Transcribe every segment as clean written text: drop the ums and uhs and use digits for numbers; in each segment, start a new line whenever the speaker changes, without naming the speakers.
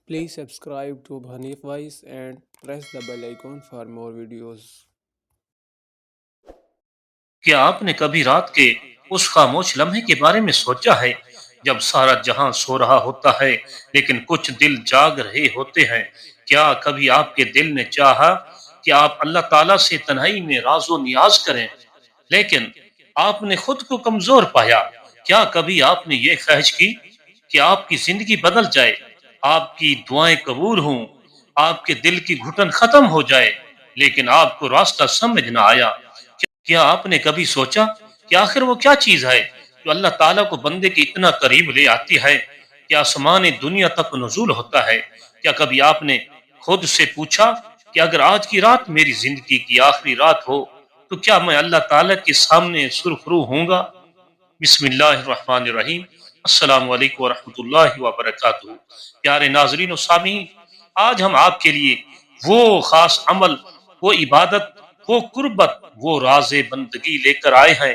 Please subscribe to Bhanif Voice and press the bell icon for more videos.
کیا آپ نے کبھی رات کے اس خاموش لمحے کے بارے میں سوچا ہے جب سارا جہاں سو رہا ہوتا ہے لیکن کچھ دل جاگ رہے ہوتے ہیں؟ کیا کبھی آپ کے دل نے چاہا کہ آپ اللہ تعالیٰ سے تنہائی میں راز و نیاز کریں لیکن آپ نے خود کو کمزور پایا؟ کیا کبھی آپ نے یہ خواہش کی کہ آپ کی زندگی بدل جائے، آپ کی دعائیں قبول ہوں، آپ کے دل کی گھٹن ختم ہو جائے لیکن آپ کو راستہ سمجھ نہ آیا؟ کیا آپ نے کبھی سوچا کہ آخر وہ کیا چیز ہے جو اللہ تعالیٰ کو بندے کے اتنا قریب لے آتی ہے کہ آسمان دنیا تک نزول ہوتا ہے؟ کیا کبھی آپ نے خود سے پوچھا کہ اگر آج کی رات میری زندگی کی آخری رات ہو تو کیا میں اللہ تعالیٰ کے سامنے سرخرو ہوں گا؟ بسم اللہ الرحمن الرحیم۔ السلام علیکم ورحمۃ اللہ وبرکاتہ۔ پیارے ناظرین و سامعین، آج ہم آپ کے لیے وہ خاص عمل، وہ عبادت، وہ قربت، وہ راز بندگی لے کر آئے ہیں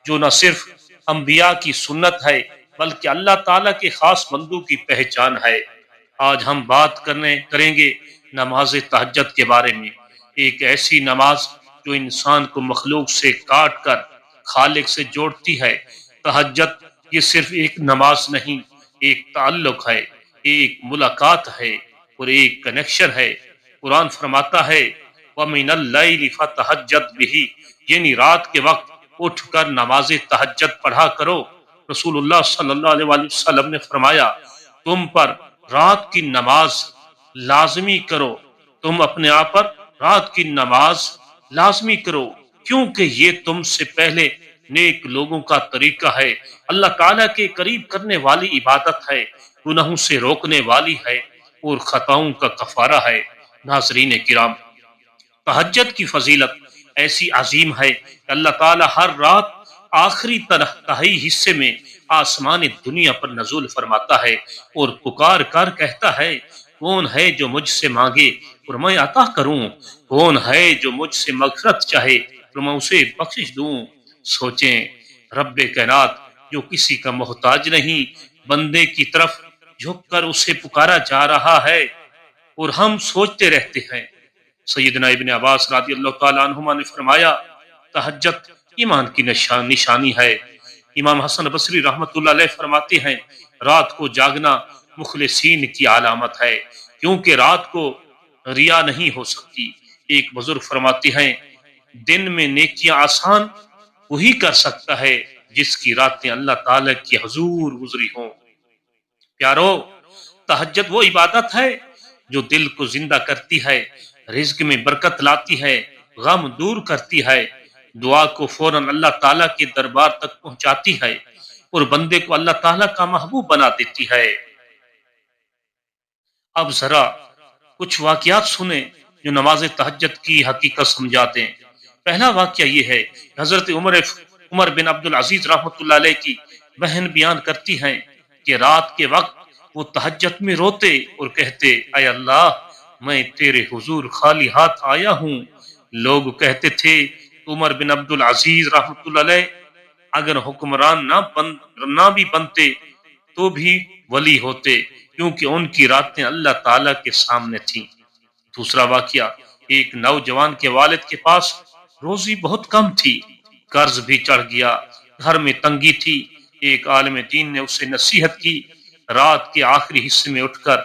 جو نہ صرف انبیاء کی سنت ہے بلکہ اللہ تعالیٰ کے خاص بندوں کی پہچان ہے۔ آج ہم بات کریں گے نماز تہجد کے بارے میں، ایک ایسی نماز جو انسان کو مخلوق سے کاٹ کر خالق سے جوڑتی ہے۔ تہجد یہ صرف ایک نماز نہیں، ایک تعلق ہے، ایک ملاقات ہے اور ایک کنیکشن ہے۔ قرآن فرماتا ہے وَمِنَ اللَّيْلِ فَتَہجد بِهِ، یعنی رات کے وقت اٹھ کر نماز تہجد پڑھا کرو۔ رسول اللہ صلی اللہ علیہ وآلہ وسلم نے فرمایا تم پر رات کی نماز لازمی کرو، تم اپنے آپ پر رات کی نماز لازمی کرو، کیونکہ یہ تم سے پہلے نیک لوگوں کا طریقہ ہے، اللہ تعالیٰ کے قریب کرنے والی عبادت ہے، گناہوں سے روکنے والی ہے اور خطاؤں کا کفارہ ہے۔ ناظرین کرام، تہجد کی فضیلت ایسی عظیم ہے کہ اللہ تعالیٰ ہر رات آخری تہائی حصے میں آسمان دنیا پر نزول فرماتا ہے اور پکار کر کہتا ہے کون ہے جو مجھ سے مانگے اور میں عطا کروں، کون ہے جو مجھ سے مغفرت چاہے اور میں اسے بخشش دوں۔ سوچیں، رب کائنات جو کسی کا محتاج نہیں، بندے کی طرف جھک کر اسے پکارا جا رہا ہے اور ہم سوچتے رہتے ہیں۔ سیدنا ابن عباس رضی اللہ تعالیٰ عنہما نے فرمایا تہجد ایمان کی نشانی ہے۔ امام حسن بصری رحمت اللہ علیہ فرماتے ہیں رات کو جاگنا مخلصین کی علامت ہے، کیونکہ رات کو ریا نہیں ہو سکتی۔ ایک بزرگ فرماتے ہیں دن میں نیکیاں آسان وہی کر سکتا ہے جس کی راتیں اللہ تعالی کے حضور گزری ہوں۔ پیارو، تہجد وہ عبادت ہے جو دل کو زندہ کرتی ہے، رزق میں برکت لاتی ہے، غم دور کرتی ہے، دعا کو فوراً اللہ تعالیٰ کے دربار تک پہنچاتی ہے اور بندے کو اللہ تعالیٰ کا محبوب بنا دیتی ہے۔ اب ذرا کچھ واقعات سنیں جو نماز تہجد کی حقیقت سمجھا دیں۔ پہلا واقعہ یہ ہے کہ حضرت عمر بن عبد العزیز رحمۃ اللہ علیہ کی بہن بیان کرتی ہیں کہ رات کے وقت وہ تہجد میں روتے اور کہتے اے اللہ میں تیرے حضور خالی ہاتھ آیا ہوں۔ لوگ کہتے تھے عمر بن عبد العزیز رحمۃ اللہ علیہ اگر حکمران نہ بھی بنتے تو بھی ولی ہوتے، کیونکہ ان کی راتیں اللہ تعالی کے سامنے تھیں۔ دوسرا واقعہ، ایک نوجوان کے والد کے پاس روزی بہت کم تھی، قرض بھی چڑھ گیا، گھر میں تنگی تھی۔ ایک عالم دین نے اسے نصیحت کی رات کے آخری حصے میں اٹھ کر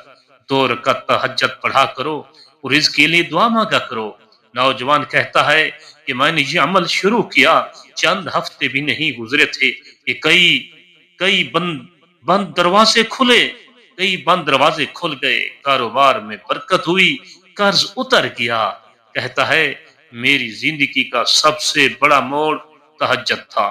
2 رکعت تہجد پڑھا کرو اور اس کے لیے دعا مانگا کرو۔ نوجوان کہتا ہے کہ میں نے یہ عمل شروع کیا، چند ہفتے بھی نہیں گزرے تھے کہ کئی بند دروازے کھلے، کئی بند دروازے کھل گئے، کاروبار میں برکت ہوئی، قرض اتر گیا۔ کہتا ہے میری زندگی کا سب سے بڑا موڑ تہجد تھا۔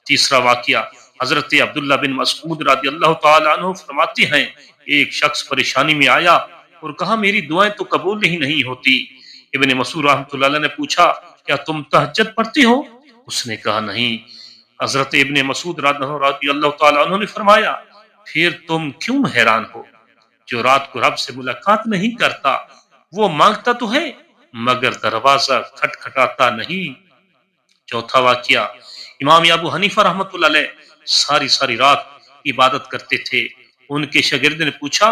تیسرا واقعہ، حضرت عبداللہ بن مسعود رضی اللہ تعالیٰ عنہ فرماتے ہیں ایک شخص پریشانی میں آیا اور کہا میری دعائیں تو قبول نہیں ہوتی۔ ابن مسعود رحمۃ اللہ علیہ نے پوچھا کیا تم تہجد پڑھتی ہو؟ اس نے کہا نہیں۔ حضرت ابن مسعود رضی اللہ تعالیٰ عنہ نے فرمایا پھر تم کیوں حیران ہو؟ جو رات کو رب سے ملاقات نہیں کرتا وہ مانگتا تو ہے مگر دروازہ کھٹکھٹاتا نہیں۔ چوتھا واقعہ، امام ابو حنیفہ رحمۃ اللہ علیہ ساری رات عبادت کرتے تھے۔ ان کے شاگرد نے پوچھا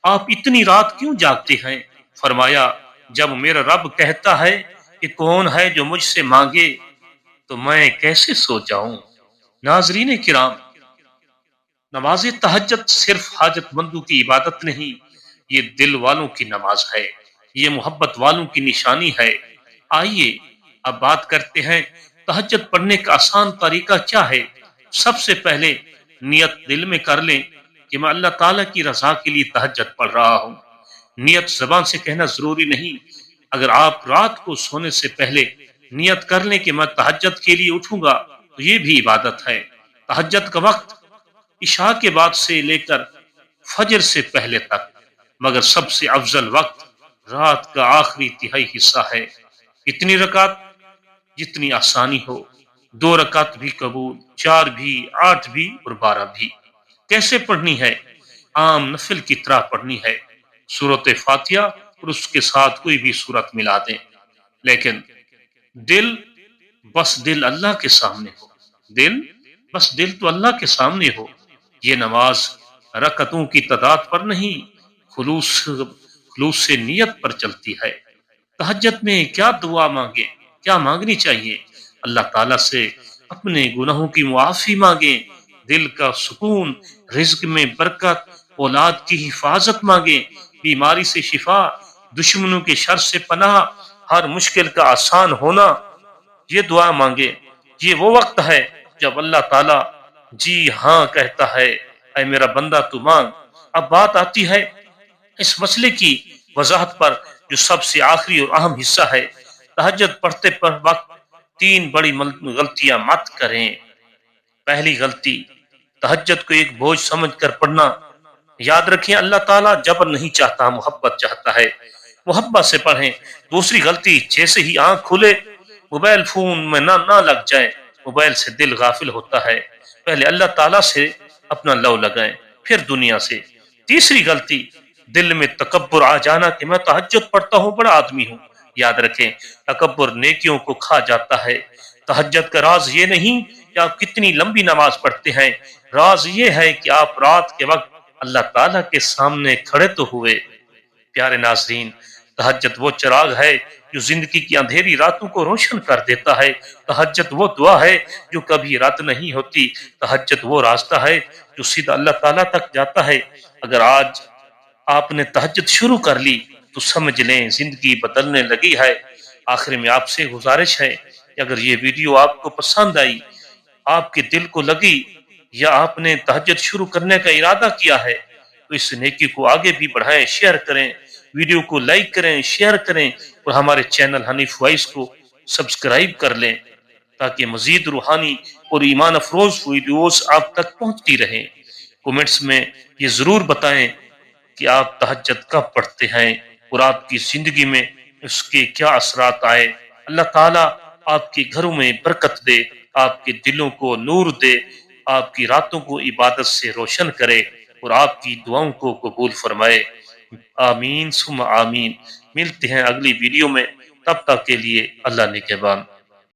آپ اتنی رات کیوں جاگتے ہیں؟ فرمایا جب میرا رب کہتا ہے کہ کون ہے جو مجھ سے مانگے تو میں کیسے سو جاؤں؟ ناظرین کرام، نماز تہجد صرف حاجت مندوں کی عبادت نہیں، یہ دل والوں کی نماز ہے، یہ محبت والوں کی نشانی ہے۔ آئیے اب بات کرتے ہیں تہجد پڑھنے کا آسان طریقہ کیا ہے۔ سب سے پہلے نیت دل میں کر لیں کہ میں اللہ تعالیٰ کی رضا کے لیے تہجد پڑھ رہا ہوں۔ نیت زبان سے کہنا ضروری نہیں، اگر آپ رات کو سونے سے پہلے نیت کر لیں کہ میں تہجد کے لیے اٹھوں گا تو یہ بھی عبادت ہے۔ تہجد کا وقت عشاء کے بعد سے لے کر فجر سے پہلے تک، مگر سب سے افضل وقت رات کا آخری تہائی حصہ ہے۔ اتنی رکعت جتنی آسانی ہو، 2 رکعت بھی قبول، 4 بھی، 8 بھی اور 12 بھی۔ کیسے پڑھنی ہے؟ عام نفل کی طرح پڑھنی ہے۔ سورت فاتحہ اور اس کے ساتھ کوئی بھی سورت ملا دیں، لیکن دل دل اللہ کے سامنے ہو، دل تو اللہ کے سامنے ہو۔ یہ نماز رکعتوں کی تعداد پر نہیں، خلوص سے نیت پر چلتی ہے۔ تہجد میں کیا دعا مانگے، کیا مانگنی چاہیے؟ اللہ تعالیٰ سے اپنے گناہوں کی معافی مانگیں، دل کا سکون، رزق میں برکت، اولاد کی حفاظت مانگیں، بیماری سے شفا، دشمنوں کے شر سے پناہ، ہر مشکل کا آسان ہونا، یہ دعا مانگے۔ یہ وہ وقت ہے جب اللہ تعالیٰ جی ہاں کہتا ہے، اے میرا بندہ تو مانگ۔ اب بات آتی ہے اس مسئلے کی وضاحت پر جو سب سے آخری اور اہم حصہ ہے۔ تہجد پڑھتے پر وقت 3 بڑی غلطیاں مت کریں۔ پہلی غلطی، تہجد کو ایک بوجھ سمجھ کر پڑھنا۔ یاد رکھیں اللہ تعالیٰ جبر نہیں چاہتا، محبت چاہتا ہے، محبت سے پڑھیں۔ دوسری غلطی، جیسے ہی آنکھ کھلے موبائل فون میں نہ لگ جائیں، موبائل سے دل غافل ہوتا ہے، پہلے اللہ تعالیٰ سے اپنا لو لگائیں پھر دنیا سے۔ تیسری غلطی، دل میں تکبر آ جانا کہ میں تہجد پڑھتا ہوں، بڑا آدمی ہوں۔ یاد رکھیں تکبر نیکیوں کو کھا جاتا ہے۔ تہجد کا راز یہ نہیں کہ آپ کتنی لمبی نماز پڑھتے ہیں، راز یہ ہے کہ آپ رات کے وقت اللہ تعالیٰ کے سامنے کھڑے تو ہوئے۔ پیارے ناظرین، تہجد وہ چراغ ہے جو زندگی کی اندھیری راتوں کو روشن کر دیتا ہے۔ تہجد وہ دعا ہے جو کبھی رد نہیں ہوتی۔ تہجد وہ راستہ ہے جو سیدھا اللہ تعالیٰ تک جاتا ہے۔ اگر آج آپ نے تہجد شروع کر لی تو سمجھ لیں زندگی بدلنے لگی ہے۔ آخر میں آپ سے گزارش ہے کہ اگر یہ ویڈیو آپ کو پسند آئی، آپ کے دل کو لگی، یا آپ نے تہجد شروع کرنے کا ارادہ کیا ہے تو اس نیکی کو آگے بھی بڑھائیں، شیئر کریں، ویڈیو کو لائک کریں، شیئر کریں، اور ہمارے چینل حنیف وائس کو سبسکرائب کر لیں تاکہ مزید روحانی اور ایمان افروز ویڈیوز آپ تک پہنچتی رہیں۔ کومنٹس میں یہ ضرور بتائیں کہ آپ تہجد کب پڑھتے ہیں اور آپ کی زندگی میں اس کے کیا اثرات آئے۔ اللہ تعالیٰ آپ کے گھروں میں برکت دے، آپ کے دلوں کو نور دے، آپ کی راتوں کو عبادت سے روشن کرے اور آپ کی دعاؤں کو قبول فرمائے۔ آمین ثم آمین۔ ملتے ہیں اگلی ویڈیو میں، تب تک کے لیے اللہ نگہبان۔